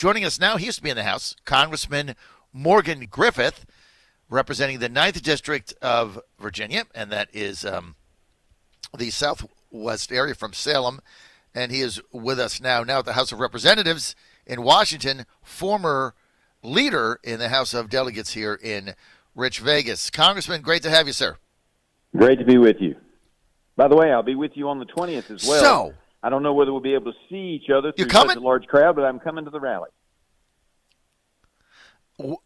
Joining us now, he used to be in the House, Congressman Morgan Griffith, representing the 9th District of Virginia, and that is the southwest area from Salem. And he is with us now at the House of Representatives in Washington, former leader in the House of Delegates here in Rich Vegas. Congressman, great to have you, sir. Great to be with you. By the way, I'll be with you on the 20th as well. So, I don't know whether we'll be able to see each other through coming? such a large crowd, but I'm coming to the rally.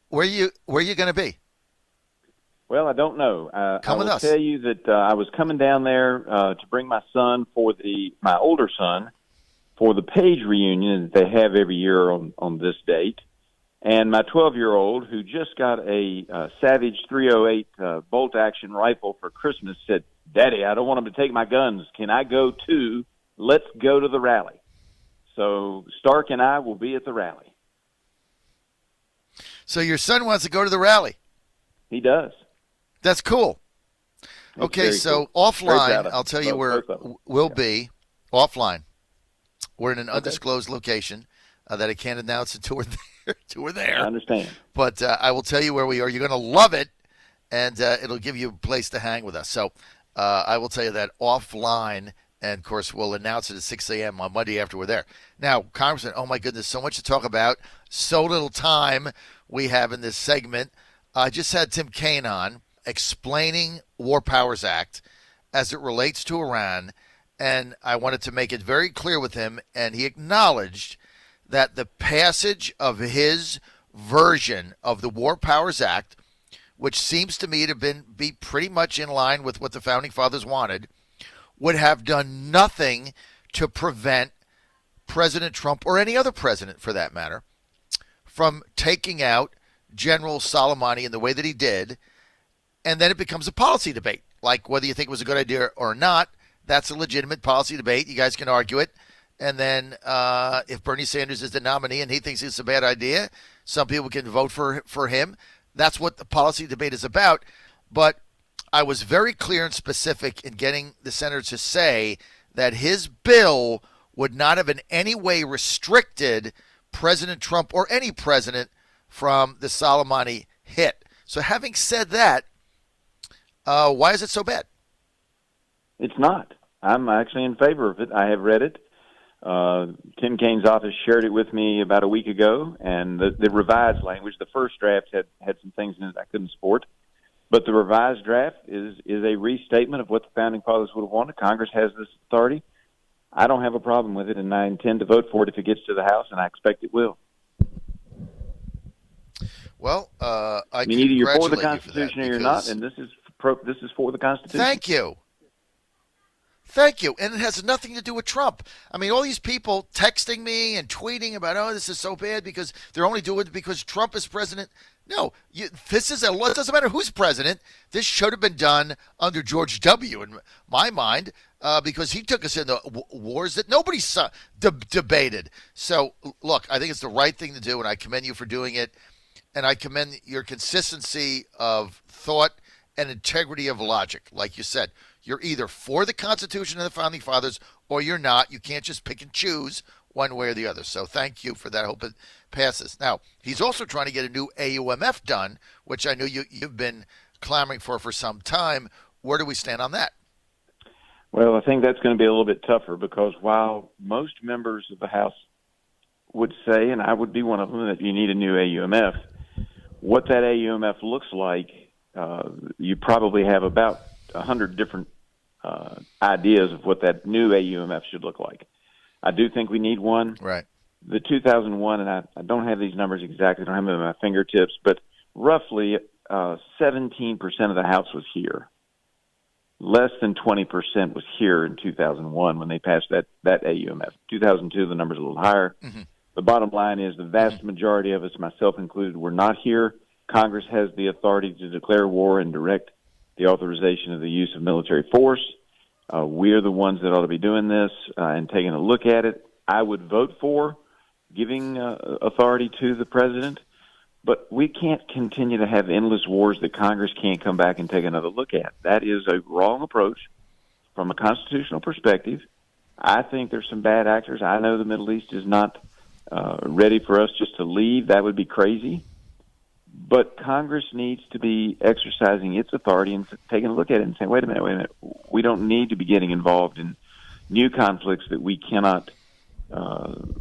Where you going to be? Well, I don't know. Come with I will us. tell you that I was coming down there to bring my son my older son for the Page reunion that they have every year on this date. And my 12-year-old, who just got a Savage 308 bolt-action rifle for Christmas, said, "Daddy, I don't want him to take my guns. Can I go too? Let's go to the rally." So Stark and I will be at the rally. So your son wants to go to the rally. He does. That's cool. That's Okay, so cool. offline, I'll tell you where we'll be. Offline. We're in an undisclosed location that I can't announce until we're there. I understand. But I will tell you where we are. You're going to love it, and it'll give you a place to hang with us. So I will tell you that offline, and, of course, we'll announce it at 6 a.m. on Monday after we're there. Now, Congressman, oh, my goodness, so much to talk about. So little time we have in this segment. I just had Tim Kaine on explaining War Powers Act as it relates to Iran, and I wanted to make it very clear with him, and he acknowledged that the passage of his version of the War Powers Act, which seems to me to be pretty much in line with what the Founding Fathers wanted, would have done nothing to prevent President Trump, or any other president for that matter, from taking out General Soleimani in the way that he did, and then it becomes a policy debate. Like whether you think it was a good idea or not, that's a legitimate policy debate. You guys can argue it. And then if Bernie Sanders is the nominee and he thinks it's a bad idea, some people can vote for him. That's what the policy debate is about. But I was very clear and specific in getting the senator to say that his bill would not have in any way restricted President Trump or any president from the Soleimani hit. So having said that, why is it so bad? It's not. I'm actually in favor of it. I have read it. Tim Kaine's office shared it with me about a week ago, and the revised language, the first draft had some things in it I couldn't support, but the revised draft is a restatement of what the Founding Fathers would have wanted. Congress has this authority. I don't have a problem with it, and I intend to vote for it if it gets to the House, and I expect it will. Well, I mean, either you're for the congratulate you Constitution for that, or you're not, and this is for the Constitution. Thank you. Thank you. And it has nothing to do with Trump. I mean, all these people texting me and tweeting about, oh, this is so bad because they're only doing it because Trump is president. No, this is it doesn't matter who's president. This should have been done under George W. in my mind because he took us into wars that nobody debated. So, look, I think it's the right thing to do, and I commend you for doing it. And I commend your consistency of thought and integrity of logic. Like you said, you're either for the Constitution and the Founding Fathers or you're not. You can't just pick and choose one way or the other. So thank you for that. I hope it passes. Now, he's also trying to get a new AUMF done, which I know you've been clamoring for some time. Where do we stand on that? Well, I think that's going to be a little bit tougher because while most members of the House would say, and I would be one of them, that you need a new AUMF, what that AUMF looks like, you probably have about 100 different ideas of what that new AUMF should look like. I do think we need one. Right. The 2001, and I don't have these numbers exactly, I don't have them at my fingertips, but roughly 17% of the House was here. Less than 20% was here in 2001 when they passed that AUMF. 2002, the number's a little higher. Mm-hmm. The bottom line is the vast majority of us, myself included, were not here. Congress has the authority to declare war and direct the authorization of the use of military force. We're the ones that ought to be doing this and taking a look at it. I would vote for giving authority to the president, but we can't continue to have endless wars that Congress can't come back and take another look at. That is a wrong approach from a constitutional perspective. I think there's some bad actors. I know the Middle East is not ready for us just to leave. That would be crazy. But Congress needs to be exercising its authority and taking a look at it and saying, wait a minute. We don't need to be getting involved in new conflicts that we cannot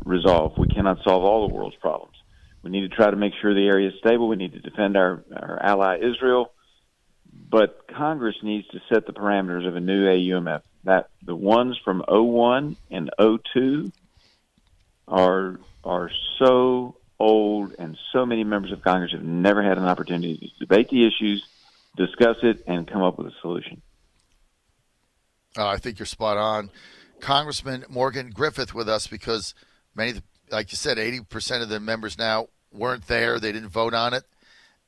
resolve. We cannot solve all the world's problems. We need to try to make sure the area is stable. We need to defend our ally Israel. But Congress needs to set the parameters of a new AUMF. That the ones from '01 and '02 are so old, and so many members of Congress have never had an opportunity to debate the issues, discuss it, and come up with a solution. I think you're spot on. Congressman Morgan Griffith with us, because many, like you said, 80% of the members now weren't there. They didn't vote on it.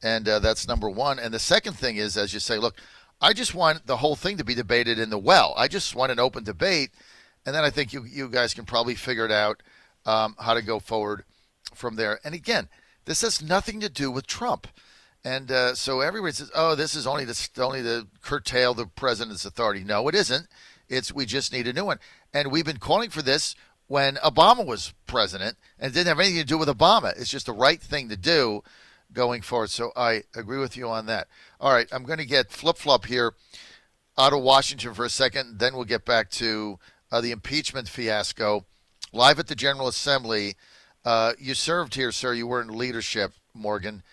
And that's number one. And the second thing is, as you say, look, I just want the whole thing to be debated in the well. I just want an open debate. And then I think you guys can probably figure it out how to go forward from there. And again, this has nothing to do with Trump. And so everybody says, oh, this is only to curtail the president's authority. No, it isn't. We just need a new one. And we've been calling for this when Obama was president, and it didn't have anything to do with Obama. It's just the right thing to do going forward. So I agree with you on that. All right, I'm going to get flip-flop here out of Washington for a second, then we'll get back to the impeachment fiasco. Live at the General Assembly, you served here, sir. You were in leadership, Morgan.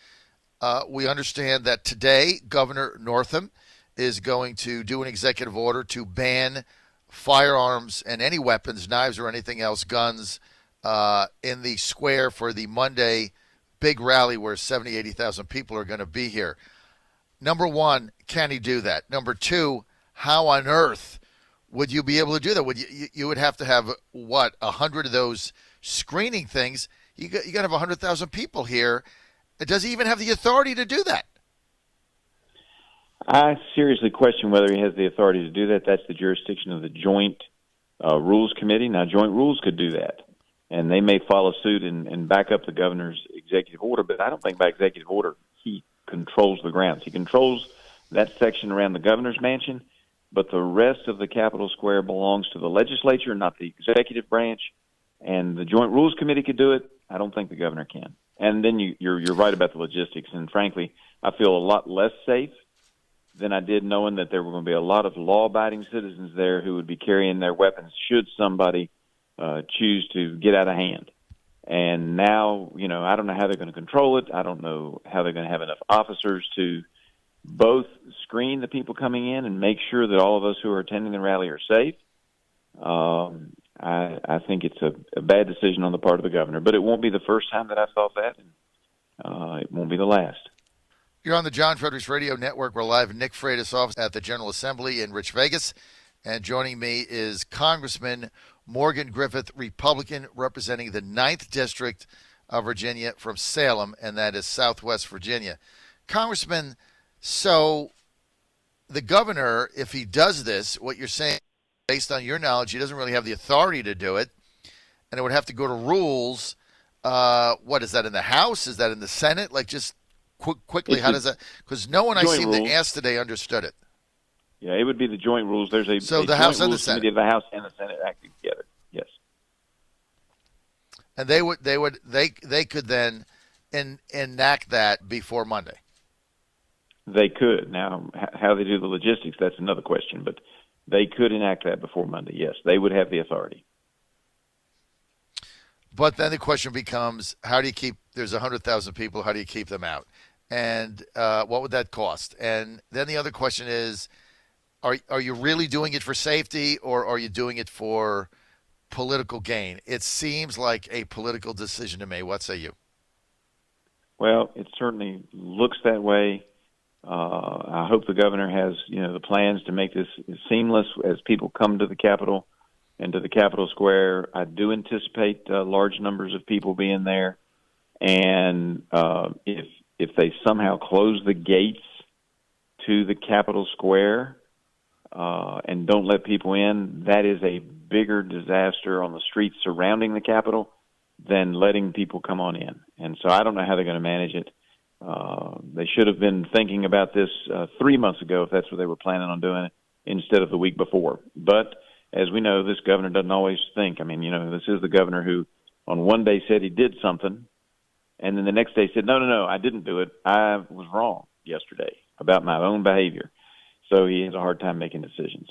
We understand that today Governor Northam is going to do an executive order to ban firearms and any weapons, knives or anything else, guns, in the square for the Monday big rally where 70,000, 80,000 people are going to be here. Number one, can he do that? Number two, how on earth would you be able to do that? You would have to have, 100 of those screening things. You got to have 100,000 people here. Does he even have the authority to do that? I seriously question whether he has the authority to do that. That's the jurisdiction of the Joint Rules Committee. Now, Joint Rules could do that, and they may follow suit and back up the governor's executive order, but I don't think by executive order he controls the grounds. He controls that section around the governor's mansion, but the rest of the Capitol Square belongs to the legislature, not the executive branch, and the Joint Rules Committee could do it. I don't think the governor can. And then you're right about the logistics, and frankly, I feel a lot less safe than I did knowing that there were going to be a lot of law-abiding citizens there who would be carrying their weapons should somebody choose to get out of hand. And now, I don't know how they're going to control it. I don't know how they're going to have enough officers to both screen the people coming in and make sure that all of us who are attending the rally are safe. I think it's a bad decision on the part of the governor, but it won't be the first time that I've thought that, and it won't be the last. You're on the John Fredericks Radio Network. We're live in Nick Freitas' office at the General Assembly in Rich Vegas, and joining me is Congressman Morgan Griffith, Republican, representing the 9th District of Virginia from Salem, and that is Southwest Virginia. Congressman, so the governor, if he does this, what you're saying, based on your knowledge, he doesn't really have the authority to do it, and it would have to go to rules. What is that, in the House? Is that in the Senate? Like, just quickly, how does that? Because no one I seem to ask today understood it. Yeah, it would be the joint rules. There's a the House and the Senate committee of the House and the Senate acting together. Yes, and they could then enact that before Monday. They could. Now, how they do the logistics, that's another question. But they could enact that before Monday. Yes, they would have the authority. But then the question becomes, how do you keep? There's 100,000 people. How do you keep them out? And what would that cost? And then the other question is, are you really doing it for safety, or are you doing it for political gain? It seems like a political decision to me. What say you? Well, it certainly looks that way. I hope the governor has, the plans to make this seamless as people come to the Capitol and to the Capitol Square. I do anticipate large numbers of people being there, and if they somehow close the gates to the Capitol Square and don't let people in, that is a bigger disaster on the streets surrounding the Capitol than letting people come on in. And so I don't know how they're going to manage it. They should have been thinking about this 3 months ago if that's what they were planning on doing it, instead of the week before. But as we know, this governor doesn't always think. I mean, this is the governor who on one day said he did something, and then the next day said, no, I didn't do it. I was wrong yesterday about my own behavior. So he has a hard time making decisions.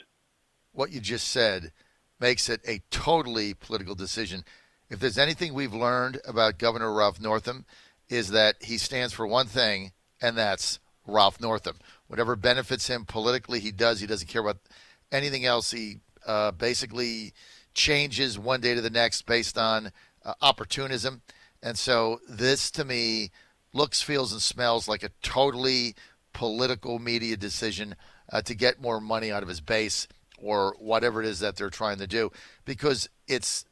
What you just said makes it a totally political decision. If there's anything we've learned about Governor Ralph Northam, is that he stands for one thing, and that's Ralph Northam. Whatever benefits him politically, he does. He doesn't care about anything else. He basically changes one day to the next based on opportunism. And so this, to me, looks, feels, and smells like a totally political media decision to get more money out of his base or whatever it is that they're trying to do, because it's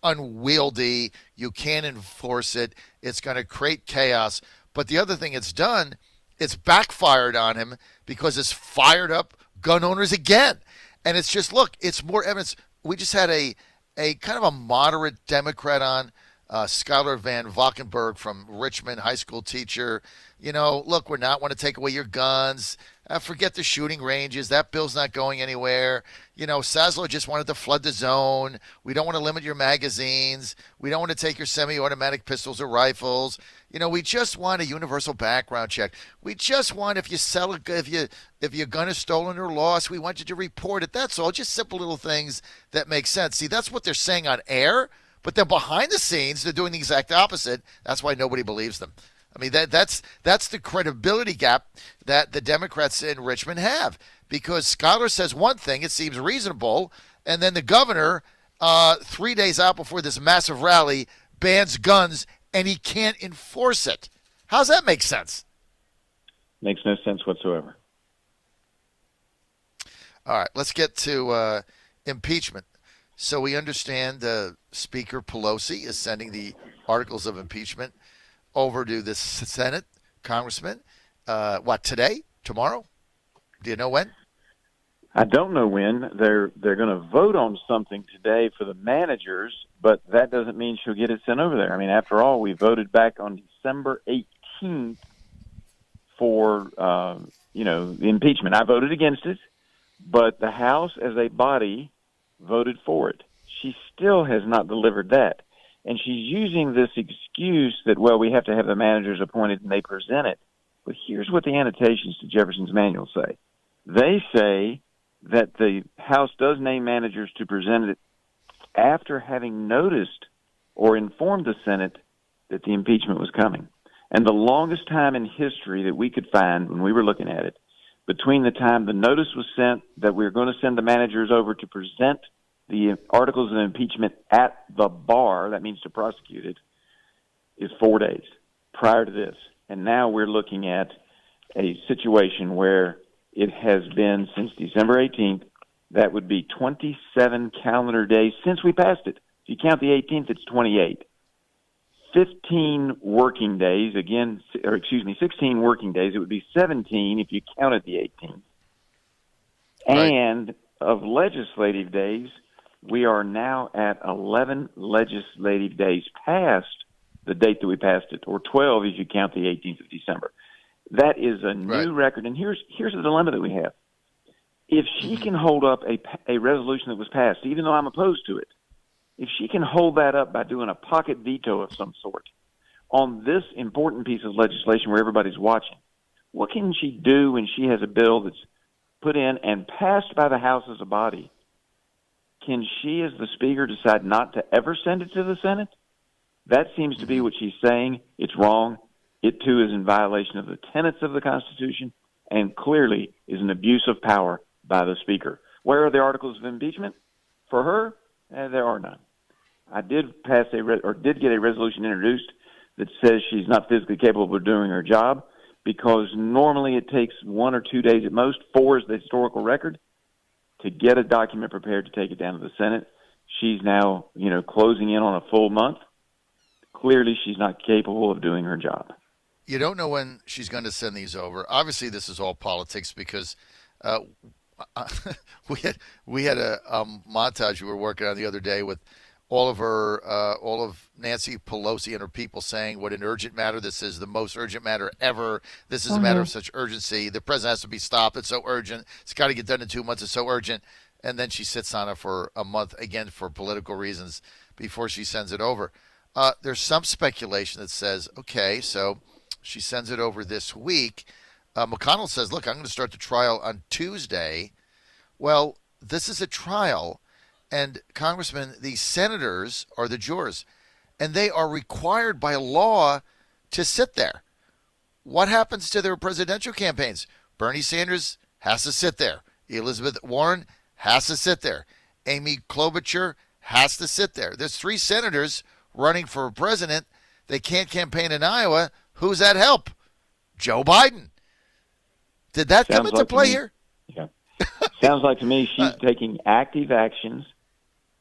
unwieldy. You can't enforce it. It's going to create chaos. But the other thing it's done, it's backfired on him because it's fired up gun owners again. And it's just, look, it's more evidence. We just had a kind of a moderate Democrat on, Skylar Van Valkenburg from Richmond, high school teacher. Look, we're not want to take away your guns. Forget the shooting ranges. That bill's not going anywhere. Saslow just wanted to flood the zone. We don't want to limit your magazines. We don't want to take your semi-automatic pistols or rifles. We just want a universal background check. We just want, if your gun is stolen or lost, we want you to report it. That's all. Just simple little things that make sense. See, that's what they're saying on air, but then behind the scenes, they're doing the exact opposite. That's why nobody believes them. I mean, that's the credibility gap that the Democrats in Richmond have, because Schuyler says one thing, it seems reasonable, and then the governor, 3 days out before this massive rally, bans guns, and he can't enforce it. How's that make sense? Makes no sense whatsoever. All right, let's get to impeachment. So we understand Speaker Pelosi is sending the articles of impeachment over to the Senate, Congressman. Today? Tomorrow? Do you know when? I don't know when. They're going to vote on something today for the managers, but that doesn't mean she'll get it sent over there. I mean, after all, we voted back on December 18th for, the impeachment. I voted against it, but the House as a body voted for it. She still has not delivered that. And she's using this excuse that, we have to have the managers appointed and they present it. But here's what the annotations to Jefferson's Manual say. They say that the House does name managers to present it after having noticed or informed the Senate that the impeachment was coming. And the longest time in history that we could find when we were looking at it, between the time the notice was sent that we were going to send the managers over to present the articles of impeachment at the bar, that means to prosecute it, is 4 days prior to this. And now we're looking at a situation where it has been since December 18th. That would be 27 calendar days since we passed it. If you count the 18th, it's 28. 15 working days, 16 working days. It would be 17 if you counted the 18th. Right. And of legislative days, we are now at 11 legislative days past the date that we passed it, or 12 if you count the 18th of December. That is a new record. And here's the dilemma that we have. If she can hold up a resolution that was passed, even though I'm opposed to it, if she can hold that up by doing a pocket veto of some sort on this important piece of legislation where everybody's watching, what can she do when she has a bill that's put in and passed by the House as a body? Can she, as the Speaker, decide not to ever send it to the Senate? That seems to be what she's saying. It's wrong. It, too, is in violation of the tenets of the Constitution and clearly is an abuse of power by the Speaker. Where are the articles of impeachment? For her, there are none. I did get a resolution introduced that says she's not physically capable of doing her job, because normally it takes 1 or 2 days at most. 4 is the historical record to get a document prepared to take it down to the Senate. She's now, closing in on a full month. Clearly, she's not capable of doing her job. You don't know when she's going to send these over. Obviously, this is all politics because we had a montage we were working on the other day with all of Nancy Pelosi and her people saying what an urgent matter this is, the most urgent matter ever. This is a matter of such urgency. The president has to be stopped. It's so urgent. It's got to get done in 2 months. It's so urgent. And then she sits on it for a month, again, for political reasons. before she sends it over. There's some speculation that says, okay, so she sends it over this week. McConnell says, look, I'm going to start the trial on Tuesday. Well, this is a trial, and Congressman, the senators are the jurors, and they are required by law to sit there. What happens to their presidential campaigns? Bernie Sanders has to sit there. Elizabeth Warren has to sit there. Amy Klobuchar has to sit there. There's 3 senators running for president. They can't campaign in Iowa. Who's that help? Joe Biden. Did that come into play here? Yeah. Sounds like to me she's taking active actions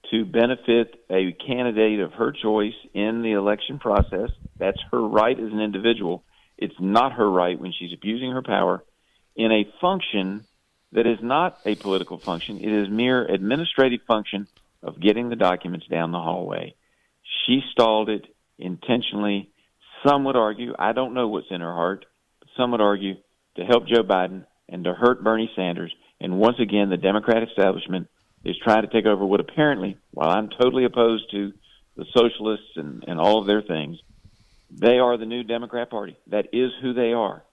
to benefit a candidate of her choice in the election process. That's her right as an individual. It's not her right when she's abusing her power in a function that is not a political function. It is mere administrative function of getting the documents down the hallway. She stalled it intentionally. Some would argue, I don't know what's in her heart, but some would argue to help Joe Biden and to hurt Bernie Sanders. And once again, the Democrat establishment is trying to take over what apparently, while I'm totally opposed to the socialists and all of their things, they are the new Democrat Party. That is who they are.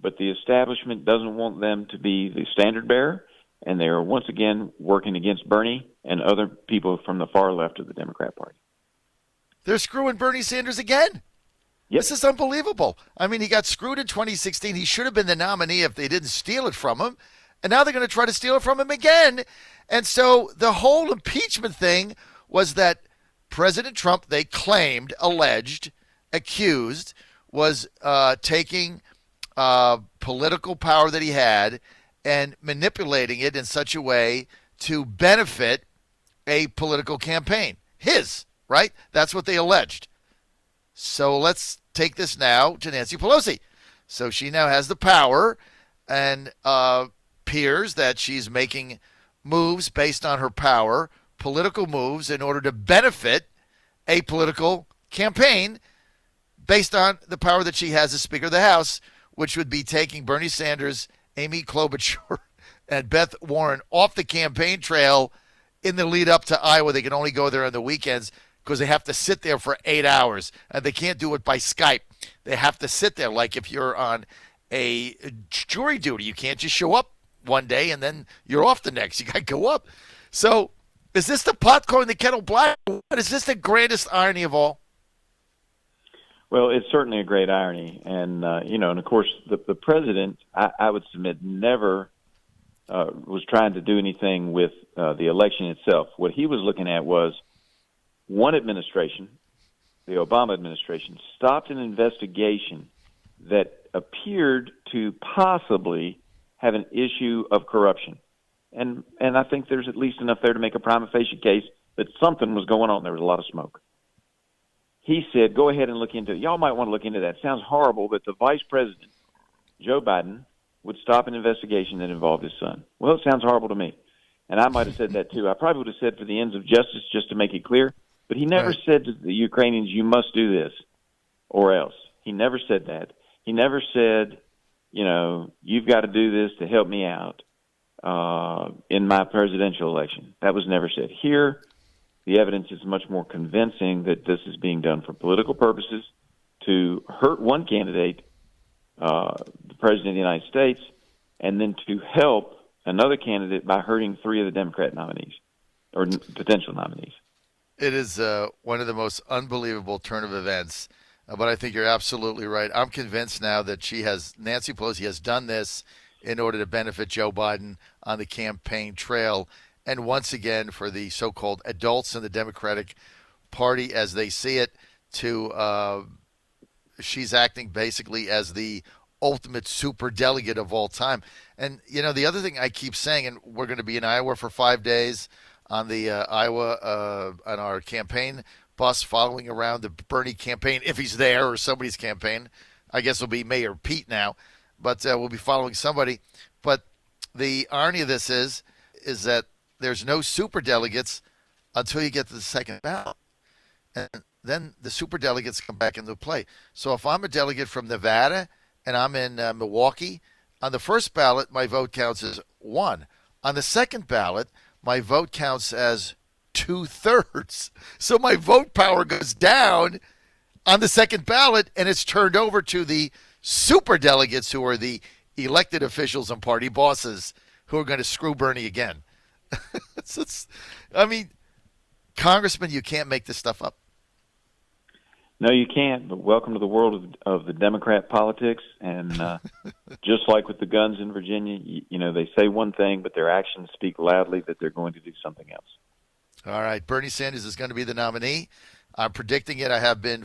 But the establishment doesn't want them to be the standard bearer, and they are once again working against Bernie and other people from the far left of the Democrat Party. They're screwing Bernie Sanders again. Yep. This is unbelievable. I mean, he got screwed in 2016. He should have been the nominee if they didn't steal it from him. And now they're going to try to steal it from him again. And so the whole impeachment thing was that President Trump, they claimed, alleged, accused, was taking political power that he had and manipulating it in such a way to benefit a political campaign. His, right? That's what they alleged. So let's take this now to Nancy Pelosi. So she now has the power and appears that she's making moves based on her power, political moves in order to benefit a political campaign based on the power that she has as Speaker of the House, which would be taking Bernie Sanders, Amy Klobuchar, and Beth Warren off the campaign trail in the lead up to Iowa. They can only go there on the weekends because they have to sit there for 8 hours, and they can't do it by Skype. They have to sit there like if you're on a jury duty. You can't just show up one day and then you're off the next. You got to go up. So is this the pot calling the kettle black? Is this the grandest irony of all? Well, it's certainly a great irony. And, and of course, the president, I would submit, never was trying to do anything with the election itself. What he was looking at was one administration, the Obama administration, stopped an investigation that appeared to possibly have an issue of corruption. And I think there's at least enough there to make a prima facie case that something was going on. There was a lot of smoke. He said, go ahead and look into it. Y'all might want to look into that. Sounds horrible, but the vice president, Joe Biden, would stop an investigation that involved his son. Well, it sounds horrible to me. And I might have said that too. I probably would have said for the ends of justice just to make it clear. But he never said to the Ukrainians, you must do this or else. He never said that. He never said, you've got to do this to help me out in my presidential election. That was never said. Here, the evidence is much more convincing that this is being done for political purposes to hurt one candidate, the President of the United States, and then to help another candidate by hurting 3 of the Democrat nominees or potential nominees. It is one of the most unbelievable turn of events, but I think you're absolutely right. I'm convinced now that Nancy Pelosi has done this in order to benefit Joe Biden on the campaign trail. And once again, for the so-called adults in the Democratic Party, as they see it, she's acting basically as the ultimate super delegate of all time. And, the other thing I keep saying, and we're going to be in Iowa for 5 days on the on our campaign bus following around the Bernie campaign, if he's there, or somebody's campaign. I guess it'll be Mayor Pete now, but we'll be following somebody. But the irony of this is that there's no super delegates until you get to the second ballot. And then the super delegates come back into play. So if I'm a delegate from Nevada and I'm in Milwaukee, on the first ballot, my vote counts as 1. On the second ballot, my vote counts as 2/3. So my vote power goes down on the second ballot, and it's turned over to the super delegates who are the elected officials and party bosses who are going to screw Bernie again. I mean, Congressman, you can't make this stuff up. No, you can't. But welcome to the world of the Democrat politics. And just like with the guns in Virginia, you know, they say one thing, but their actions speak loudly that they're going to do something else. All right, Bernie Sanders is going to be the nominee. I'm predicting it. I have been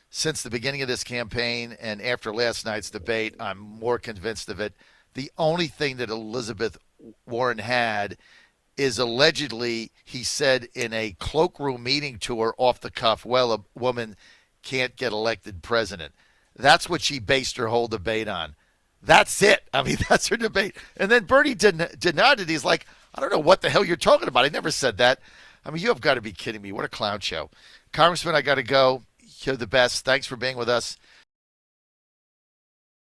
since the beginning of this campaign, and after last night's debate, I'm more convinced of it. The only thing that Elizabeth Warren had is allegedly, he said in a cloakroom meeting to her off the cuff, well, a woman can't get elected president. That's what she based her whole debate on. That's it. I mean, that's her debate. And then Bernie denied it. He's like, I don't know what the hell you're talking about. I never said that. I mean, you have got to be kidding me. What a clown show. Congressman, I got to go. You're the best. Thanks for being with us.